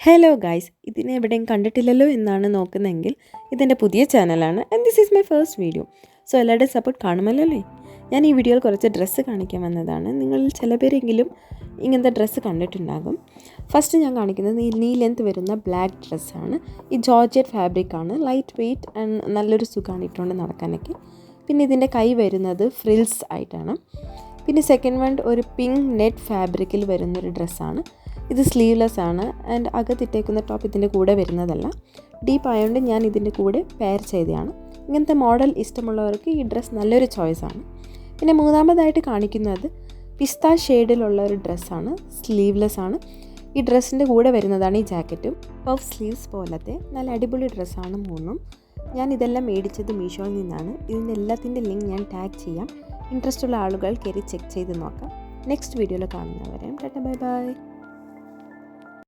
Hello guys, ഇതിനെ എവിടെയും കണ്ടിട്ടില്ലല്ലോ എന്നാണ് നോക്കുന്നതെങ്കിൽ ഇതെൻ്റെ പുതിയ ചാനലാണ് and this is my first video. So എല്ലാവരുടെയും സപ്പോർട്ട് കാണുമല്ലോ അല്ലേ. ഞാൻ ഈ വീഡിയോയിൽ കുറച്ച് ഡ്രസ്സ് കാണിക്കാൻ വന്നതാണ്. നിങ്ങളിൽ ചില പേരെങ്കിലും ഇങ്ങനത്തെ ഡ്രസ്സ് കണ്ടിട്ടുണ്ടാകും. ഫസ്റ്റ് ഞാൻ കാണിക്കുന്നത് ഈ നീ ലെങ്ത് വരുന്ന ബ്ലാക്ക് ഡ്രസ്സാണ്. ഈ ജോർജറ്റ് ഫാബ്രിക്കാണ്, ലൈറ്റ് വെയ്റ്റ് ആൻഡ് നല്ലൊരു സുഖമാണ് ഇട്ടുകൊണ്ട് നടക്കാനൊക്കെ. പിന്നെ ഇതിൻ്റെ കൈ വരുന്നത് ഫ്രിൽസ് ആയിട്ടാണ്. പിന്നെ സെക്കൻഡ് വൺ ഒരു പിങ്ക് നെറ്റ് ഫാബ്രിക്കിൽ വരുന്നൊരു ഡ്രസ്സാണ്. ഇത് സ്ലീവ്ലെസ് ആണ് ആൻഡ് അകത്തിട്ടേക്കുന്ന ടോപ്പ് ഇതിൻ്റെ കൂടെ വരുന്നതല്ല. ഡീപ്പ് ആയതുകൊണ്ട് ഞാൻ ഇതിൻ്റെ കൂടെ പെയർ ചെയ്തതാണ്. ഇങ്ങനത്തെ മോഡൽ ഇഷ്ടമുള്ളവർക്ക് ഈ ഡ്രസ്സ് നല്ലൊരു ചോയ്സാണ്. പിന്നെ മൂന്നാമതായിട്ട് കാണിക്കുന്നത് പിസ്ത ഷെയ്ഡിലുള്ള ഒരു ഡ്രസ്സാണ്, സ്ലീവ്ലെസ് ആണ്. ഈ ഡ്രസ്സിൻ്റെ കൂടെ വരുന്നതാണ് ഈ ജാക്കറ്റും. പഫ് സ്ലീവ്സ് പോലത്തെ നല്ല അടിപൊളി ഡ്രസ്സാണ് മൂന്നും. ഞാൻ ഇതെല്ലാം മേടിച്ചത് മീഷോയിൽ നിന്നാണ്. ഇതിൻ്റെ എല്ലാത്തിൻ്റെ ലിങ്ക് ഞാൻ ടാഗ് ചെയ്യാം. ഇൻട്രസ്റ്റ് ഉള്ള ആളുകൾ കയറി ചെക്ക് ചെയ്ത് നോക്കാം. നെക്സ്റ്റ് വീഡിയോയിൽ കാണുന്നവരെ ടാറ്റ ബൈ ബൈ.